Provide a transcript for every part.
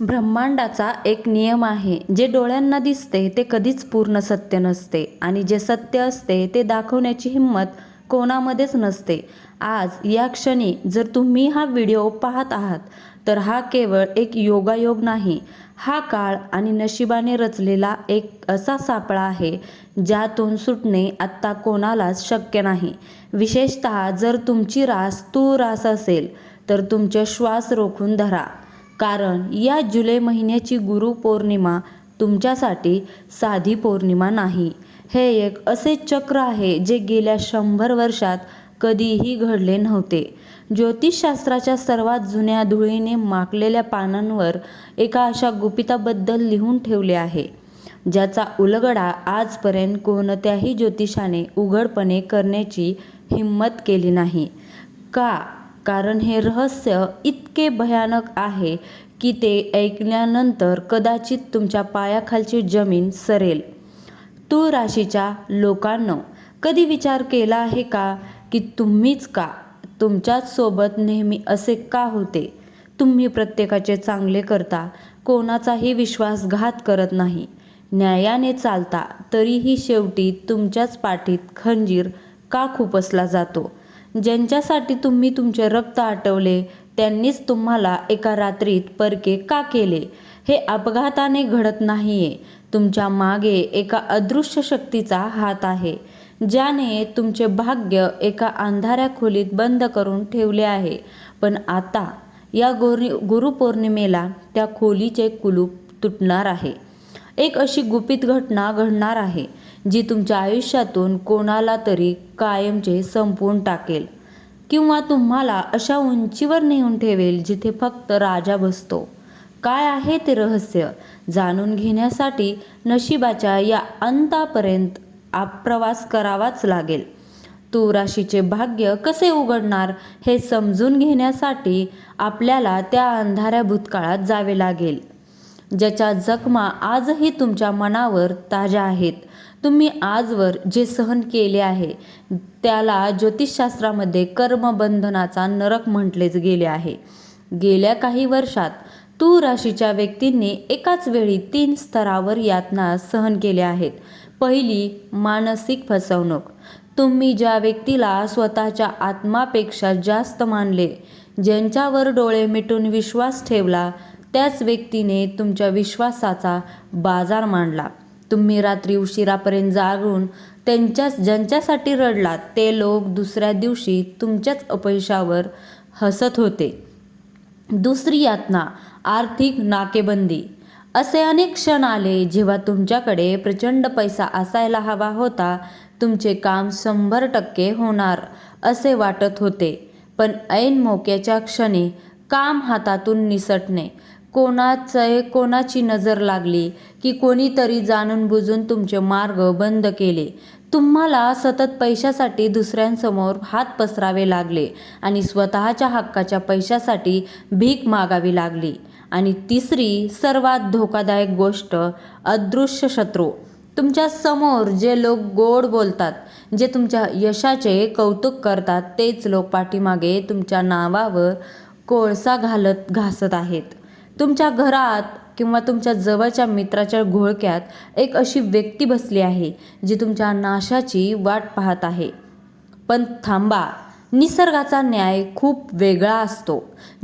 ब्रह्मांडाचा एक नियम आहे, जे डोळ्यांना दिसते ते कधीच पूर्ण सत्य नसते आणि जे सत्य असते ते दाखवण्याची हिंमत कोणामध्येच नसते. आज या क्षणी जर तुम्ही हा व्हिडिओ पाहत आहात तर हा केवळ एक योगायोग नाही, हा काळ आणि नशिबाने रचलेला एक असा सापळा आहे ज्यातून सुटणे आत्ता कोणालाच शक्य नाही. विशेषतः जर तुमची रास तू रास असेल तर तुमचे श्वास रोखून धरा, कारण या जुलै महिन्याची गुरुपौर्णिमा तुमच्यासाठी साधी पौर्णिमा नाही. हे एक असे चक्र आहे जे गेल्या 100 वर्षात कधीही घडले नव्हते. ज्योतिषशास्त्राच्या सर्वात जुन्या धुळीने माखलेल्या पानांवर एका अशा गुपिताबद्दल लिहून ठेवले आहे, ज्याचा उलगडा आजपर्यंत कोणत्याही ज्योतिषाने उघडपणे करण्याची हिंमत केली नाही. का? कारण हे रहस्य इतके भयानक आहे की ते ऐकल्यानंतर कदाचित तुमच्या पायाखालची जमीन सरेल. तूळ राशीच्या लोकांनो, कधी विचार केला आहे का की तुम्हीच का? तुमच्याच सोबत नेहमी असे का होते? तुम्ही प्रत्येकाचे चांगले करता, कोणाचाही विश्वासघात करत नाही, न्यायाने चालता, तरीही शेवटी तुमच्याच पाठीत खंजीर का खुपसला जातो? ज्यांच्यासाठी तुम्ही तुमचे रक्त आटवले त्यांनीच तुम्हाला एका रात्रीत परके का केले? हे अपघाताने घडत नाहीये. तुमच्या मागे एका अदृश्य शक्तीचा हात आहे, ज्याने तुमचे भाग्य एका अंधाऱ्या खोलीत बंद करून ठेवले आहे. पण आता या गुरुपौर्णिमेला त्या खोलीचे कुलूप तुटणार आहे. एक अशी गुपित घटना घडणार आहे जी तुमच्या आयुष्यातून कोणाला तरी कायमचे संपवून टाकेल, किंवा तुम्हाला अशा उंचीवर नेऊन ठेवेल जिथे फक्त राजा बसतो. काय आहे ते रहस्य? जाणून घेण्यासाठी नशिबाच्या या अंतापर्यंत प्रवास करावाच लागेल. तूळ राशीचे भाग्य कसे उघडणार हे समजून घेण्यासाठी आपल्याला त्या अंधाऱ्या भूतकाळात जावे लागेल, ज्याच्या जखमा आजही तुमच्या मनावर ताज्या आहेत. तुम्ही आजवर जे सहन केले आहे त्याला ज्योतिषशास्त्रामध्ये कर्मबंधनाचा नरक म्हटलेच गेले आहे. गेल्या काही वर्षात तूळ राशीच्या व्यक्तींनी एकाच वेळी 3 स्तरावर यातना सहन केल्या आहेत. पहिली, मानसिक फसवणूक. तुम्ही ज्या व्यक्तीला स्वतःच्या आत्मापेक्षा जास्त मानले, ज्यांच्यावर डोळे मिटून विश्वास ठेवला, त्याच व्यक्तीने तुमच्या विश्वासाचा बाजार मांडला. तुम्ही रात्री उशिरापर्यंत जागून ज्यांच्यासाठी रडलात ते लोक दुसऱ्या दिवशी तुमच्याच अपयशावर हसत होते. दुसरी यातना, आर्थिक नाकेबंदी. असे अनेक क्षण आले जेव्हा तुमच्याकडे प्रचंड पैसा असायला हवा होता, तुमचे काम 100% होणार असे वाटत होते, पण ऐन मोक्याच्या क्षणी काम हातातून निसटणे, कोणाची नजर लागली की कोणीतरी जाणून बुजून तुमचे मार्ग बंद केले. तुम्हाला सतत पैशासाठी दुसऱ्यांसमोर हात पसरावे लागले आणि स्वतःच्या हक्काच्या पैशासाठी भीक मागावी लागली. आणि तिसरी, सर्वात धोकादायक गोष्ट, अदृश्य शत्रू. तुमच्या समोर जे लोक गोड बोलतात, जे तुमच्या यशाचे कौतुक करतात, तेच लोक पाठीमागे तुमच्या नावावर कोळसा घासत आहेत. तुमच्या घरात किंवा तुमच्या जवळच्या मित्राच्या घोळक्यात एक अशी व्यक्ती बसली आहे जी तुमच्या नाशाची वाट पाहत आहे. पण थांबा, निसर्गाचा न्याय खूप वेगळा असतो.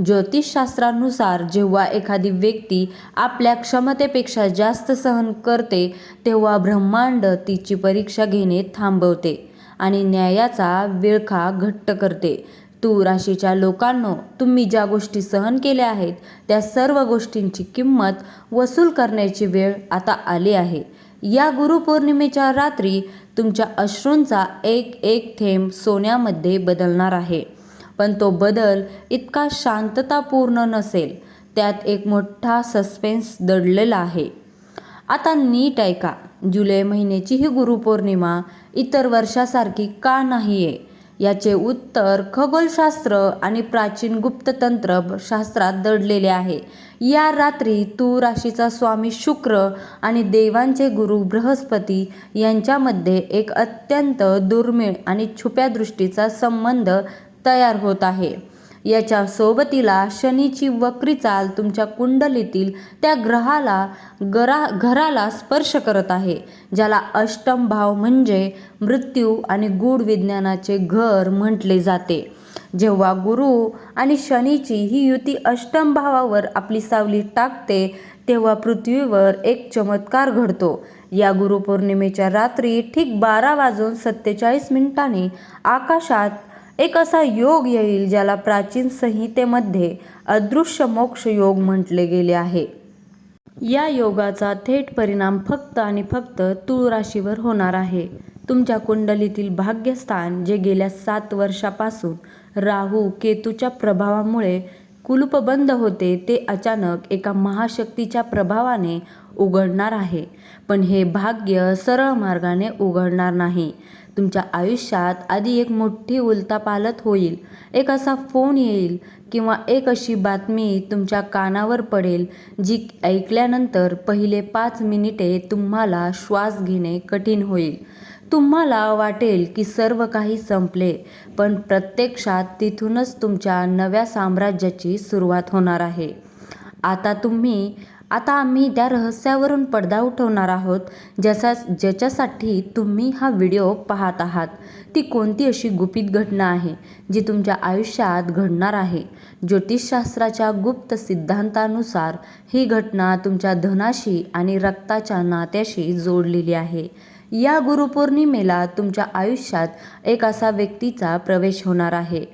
ज्योतिषशास्त्रानुसार जेव्हा एखादी व्यक्ती आपल्या क्षमतेपेक्षा जास्त सहन करते तेव्हा ब्रह्मांड तिची परीक्षा घेणे थांबवते आणि न्यायाचा विळखा घट्ट करते. तूळ राशीच्या लोकांनो, तुम्ही ज्या गोष्टी सहन केल्या आहेत त्या सर्व गोष्टींची किंमत वसूल करण्याची वेळ आता आली आहे. या गुरुपौर्णिमेच्या रात्री तुमच्या अश्रूंचा एक एक थेंब सोन्यामध्ये बदलणार आहे. पण तो बदल इतका शांततापूर्ण नसेल, त्यात एक मोठा सस्पेन्स दडलेला आहे. आता नीट ऐका. जुलै महिन्याची ही गुरुपौर्णिमा इतर वर्षासारखी का नाहीये याचे उत्तर खगोलशास्त्र आणि प्राचीन गुप्ततंत्र शास्त्रात दडलेले आहे. या रात्री तूळ राशीचा स्वामी शुक्र आणि देवांचे गुरु बृहस्पती यांच्यामध्ये एक अत्यंत दुर्मिळ आणि छुप्या दृष्टीचा संबंध तयार होत आहे. याच्या सोबतीला शनीची वक्री चाल तुमच्या कुंडलीतील त्या घराला स्पर्श करत आहे, ज्याला अष्टम भाव म्हणजे मृत्यू आणि गूढ विज्ञानाचे घर म्हटले जाते. जेव्हा गुरु आणि शनीची ही युती अष्टम भावावर आपली सावली टाकते तेव्हा पृथ्वीवर एक चमत्कार घडतो. या गुरुपौर्णिमेच्या रात्री ठीक 12:47 आकाशात एक असा योग येईल ज्याला प्राचीन संहितेमध्ये अदृश्य मोक्ष योग म्हटले गेले आहे. या योगाचा थेट परिणाम फक्त आणि फक्त तुळ राशीवर होणार आहे. तुमच्या कुंडलीतील भाग्यस्थान जे गेल्या 7 वर्षापासून राहू केतूच्या प्रभावामुळे कुलूपबंद होते ते अचानक एका महाशक्तीच्या प्रभावाने उघडणार आहे. पण हे भाग्य सरळ मार्गाने उघडणार नाही. तुमच्या आयुष्यात आधी एक मोठी उलथापालथ होईल. एक असा फोन येईल किंवा एक अशी बातमी तुमच्या कानावर पडेल जी ऐकल्यानंतर पहिले 5 मिनिटे तुम्हाला श्वास घेणे कठीण होईल. तुम्हाला वाटेल की सर्व काही संपले, पण प्रत्यक्षात तिथूनच तुमच्या नव्या साम्राज्याची सुरुवात होणार आहे. आता आम्ही त्या रहस्यावरून पडदा उठवणार आहोत ज्याच्यासाठी तुम्ही हा व्हिडिओ पाहत आहात. ती कोणती अशी गुपित घटना आहे जी तुमच्या आयुष्यात घडणार आहे. ज्योतिषशास्त्राच्या गुप्त सिद्धांतानुसार ही घटना तुमच्या धनाशी आणि रक्ताच्या नात्याशी जोडलेली आहे. या गुरुपौर्णिमेला तुमच्या आयुष्यात एक असा व्यक्तीचा प्रवेश होणार आहे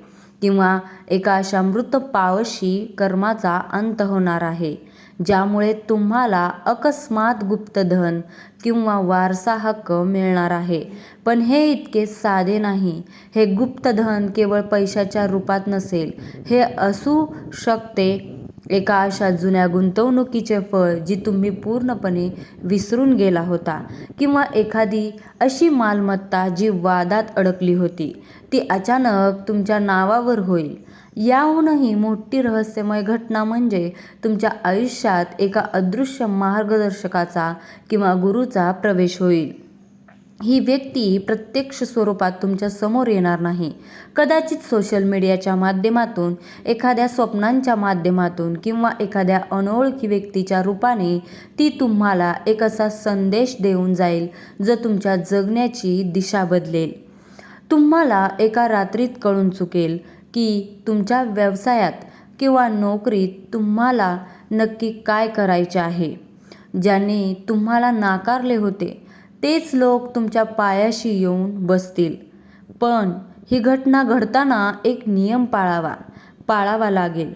किंवा एका अशा मृत पावशी कर्माचा अंत होणार आहे, ज्यामुळे तुम्हाला अकस्मात गुप्तधन किंवा वारसा हक्क मिळणार आहे. पण हे इतके साधे नाही. हे गुप्तधन केवळ पैशाच्या रूपात नसेल. हे असू शकते एका अशा जुन्या गुंतवणुकीचे फळ जी तुम्ही पूर्णपणे विसरून गेला होता, किंवा एखादी अशी मालमत्ता जी वादात अडकली होती, ती अचानक तुमच्या नावावर होईल. याहूनही मोठी रहस्यमय घटना म्हणजे तुमच्या आयुष्यात एका अदृश्य मार्गदर्शकाचा किंवा गुरूचा प्रवेश होईल. ही व्यक्ती प्रत्यक्ष स्वरूपात तुमच्या समोर येणार नाही. कदाचित सोशल मीडियाच्या माध्यमातून, एखाद्या स्वप्नांच्या माध्यमातून किंवा एखाद्या अनोळखी व्यक्तीच्या रूपाने ती तुम्हाला एक असा संदेश देऊन जाईल जो तुमच्या जगण्याची दिशा बदलेल. तुम्हाला एका रात्रीत कळून चुकेल की तुमच्या व्यवसायात किंवा नोकरीत तुम्हाला नक्की काय करायचे आहे. ज्यांनी तुम्हाला नाकारले होते तेच लोक तुमच्या पायाशी येऊन बसतील. पण ही घटना घडताना एक नियम पाळावा लागेल.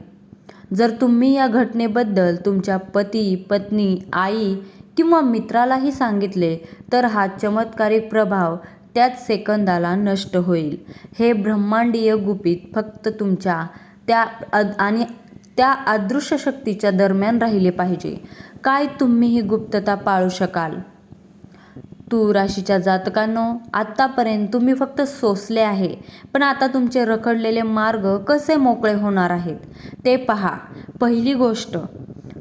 जर तुम्ही या घटनेबद्दल तुमच्या पती, पत्नी, आई किंवा मित्रालाही सांगितले तर हा चमत्कारिक प्रभाव त्याच सेकंदाला नष्ट होईल. हे ब्रह्मांडीय गुपित फक्त तुमच्या आणि त्या अदृश्य शक्तीच्या दरम्यान राहिले पाहिजे. काय तुम्ही ही गुप्तता पाळू शकाल? तुळ राशीच्या जातकांनो, आत्तापर्यंत तुम्ही फक्त सोसले आहे, पण आता तुमचे रखडलेले मार्ग कसे मोकळे होणार आहेत ते पहा. पहिली गोष्ट,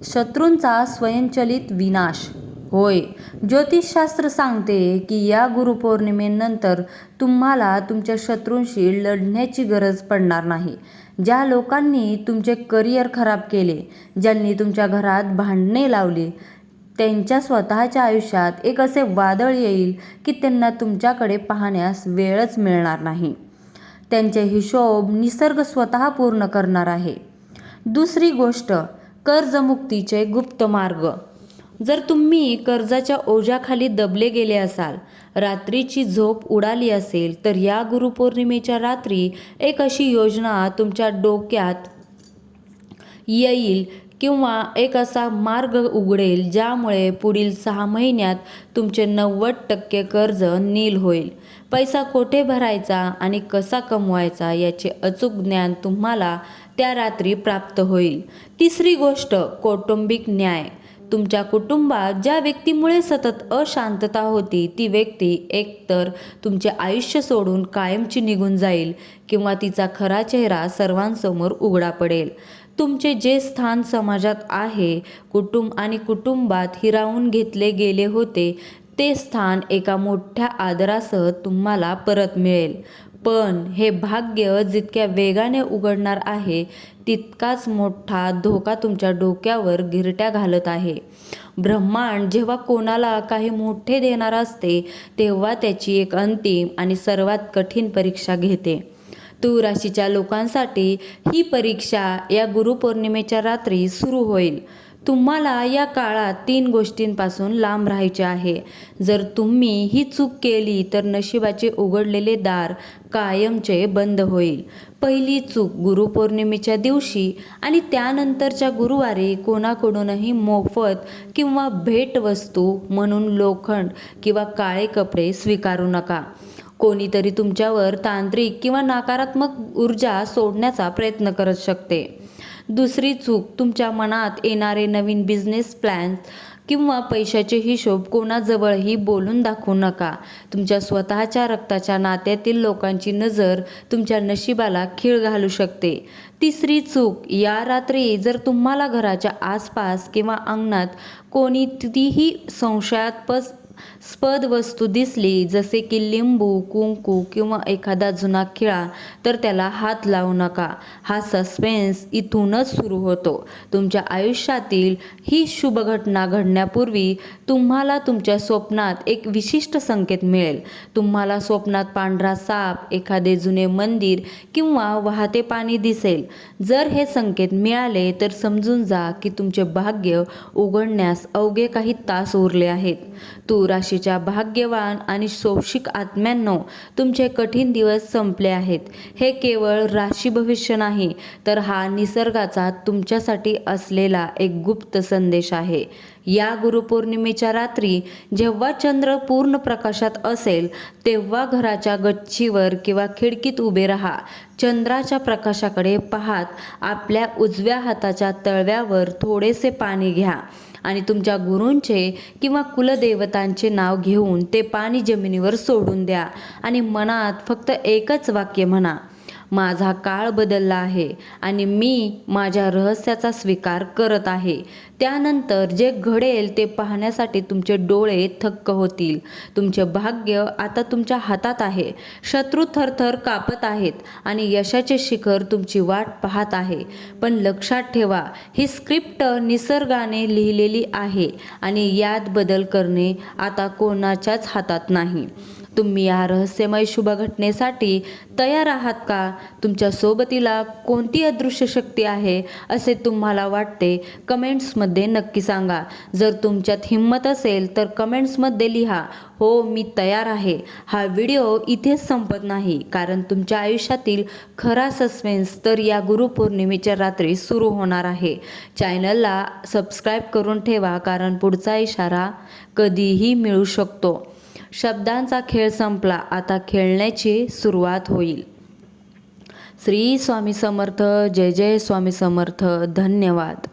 शत्रूंचा स्वयंचलित विनाश. होय, ज्योतिषशास्त्र सांगते की या गुरुपौर्णिमेनंतर तुम्हाला तुमच्या शत्रूंशी लढण्याची गरज पडणार नाही. ज्या लोकांनी तुमचे करिअर खराब केले, ज्यांनी तुमच्या घरात भांडणे लावली, त्यांच्या स्वतःच्या आयुष्यात एक असे वादळ येईल की त्यांना तुमच्याकडे पाहण्यास वेळच मिळणार नाही. त्यांचे हिशोब निसर्ग स्वतः पूर्ण करणार आहे. दुसरी गोष्ट, कर्जमुक्तीचे गुप्त मार्ग. जर तुम्ही कर्जाच्या ओझ्याखाली दबले गेले असाल, रात्रीची झोप उडाली असेल, तर या गुरुपौर्णिमेच्या रात्री एक अशी योजना तुमच्या डोक्यात येईल किंवा एक असा मार्ग उघडेल ज्यामुळे पुढील 6 महिन्यात तुमचे 90% कर्ज नील होईल. पैसा कोठे भरायचा आणि कसा कमवायचा याचे अचूक ज्ञान तुम्हाला त्या रात्री प्राप्त होईल. तिसरी गोष्ट, कौटुंबिक न्याय. तुमच्या कुटुंबात ज्या व्यक्तीमुळे सतत अशांतता होती ती व्यक्ती एकतर तुमचे आयुष्य सोडून कायमची निघून जाईल किंवा तिचा खरा चेहरा सर्वांसमोर उघडा पडेल. तुमचे जे स्थान समाजात आहे, कुटुंबात हिरावून घेतले गेले होते ते स्थान एका मोठ्या आदरासह तुम्हाला परत मिळेल. पण हे भाग्य जितक्या वेगाने उघडणार आहे तितकाच मोठा धोका तुमच्या डोक्यावर गिरट्या घालत आहे. ब्रह्मांड जेव्हा कोणाला काही मोठे देणार असते तेव्हा त्याची एक अंतिम आणि सर्वात कठीण परीक्षा घेते. तूळ राशीच्या लोकांसाठी ही परीक्षा या गुरुपौर्णिमेच्या रात्री सुरू होईल. तुम्हाला या काळात 3 गोष्टींपासून लांब राहायचे आहे. जर तुम्ही ही चूक केली तर नशिबाचे उघडलेले दार कायमचे बंद होईल. पहिली चूक, गुरुपौर्णिमेच्या दिवशी आणि त्यानंतरच्या गुरुवारी कोणाकडूनही मोफत किंवा भेटवस्तू म्हणून लोखंड किंवा काळे कपडे स्वीकारू नका. कोणीतरी तुमच्यावर तांत्रिक किंवा नकारात्मक ऊर्जा सोडण्याचा प्रयत्न करत शकते. दुसरी चूक, तुमच्या मनात येणारे नवीन बिझनेस प्लॅन्स किंवा पैशाचे हिशोब कोणाजवळही बोलून दाखवू नका. तुमच्या स्वतःच्या रक्ताच्या नात्यातील लोकांची नजर तुमच्या नशिबाला खीळ घालू शकते. तिसरी चूक, या रात्री जर तुम्हाला घराच्या आसपास किंवा अंगणात कोणतीही संशयास्पद वस्तू दिसली, जसे की लिंबू, कुंकू किंवा एखादा जुना खिळा, तर त्याला हात लावू नका. हा सस्पेन्स इथूनच सुरू होतो. तुमच्या आयुष्यातील ही शुभ घटना घडण्यापूर्वी तुम्हाला तुमच्या स्वप्नात एक विशिष्ट संकेत मिळेल. तुम्हाला स्वप्नात पांढरा साप, एखादे जुने मंदिर किंवा वाहते पाणी दिसेल. जर हे संकेत मिळाले तर समजून जा की तुमचे भाग्य उघडण्यास अवघे काही तास उरले आहेत. तूळ राशीच्या भाग्यवान आणि शोषिक आत्म्यांनो, तुमचे कठीण दिवस संपले आहेत. हे केवळ राशी भविष्य नाही, तर हा निसर्गाचा तुमच्यासाठी असलेला एक गुप्त संदेश आहे. या गुरुपौर्णिमेच्या रात्री जेव्हा चंद्र पूर्ण प्रकाशात असेल तेव्हा घराच्या गच्चीवर किंवा खिडकीत उभे राहा. चंद्राच्या प्रकाशाकडे पाहत आपल्या उजव्या हाताच्या तळव्यावर थोडेसे पाणी घ्या आणि तुमच्या गुरूंचे किंवा कुलदेवतांचे नाव घेऊन ते पाणी जमिनीवर सोडून द्या आणि मनात फक्त एकच वाक्य म्हणा, माझा काळ बदलला आहे आणि मी माझ्या रहस्याचा स्वीकार करत आहे. त्यानंतर जे घडेल ते पाहण्यासाठी तुमचे डोळे थक्क होतील. तुमचे भाग्य आता तुमच्या हातात आहे. शत्रू थरथर कापत आहेत आणि यशाचे शिखर तुमची वाट पाहत आहे. पण लक्षात ठेवा, ही स्क्रिप्ट निसर्गाने लिहिलेली आहे आणि यात बदल करणे आता कोणाच्याच हातात नाही. तुम्ही या रहस्यमय शुभ घटनेसाठी तयार आहात का? तुमच्या सोबतीला कोणती अदृश्य शक्ती आहे असे तुम्हाला वाटते? कमेंट्समध्ये नक्की सांगा. जर तुमच्यात हिंमत असेल तर कमेंट्समध्ये लिहा, हो मी तयार आहे. हा व्हिडिओ इथेच संपत नाही, कारण तुमच्या आयुष्यातील खरा सस्पेन्स तर या गुरुपौर्णिमेच्या रात्री सुरू होणार आहे. चॅनलला सबस्क्राईब करून ठेवा, कारण पुढचा इशारा कधीही मिळू शकतो. शब्दांचा खेळ संपला, आता खेळण्याची सुरुवात होईल. श्री स्वामी समर्थ. जय जय स्वामी समर्थ. धन्यवाद.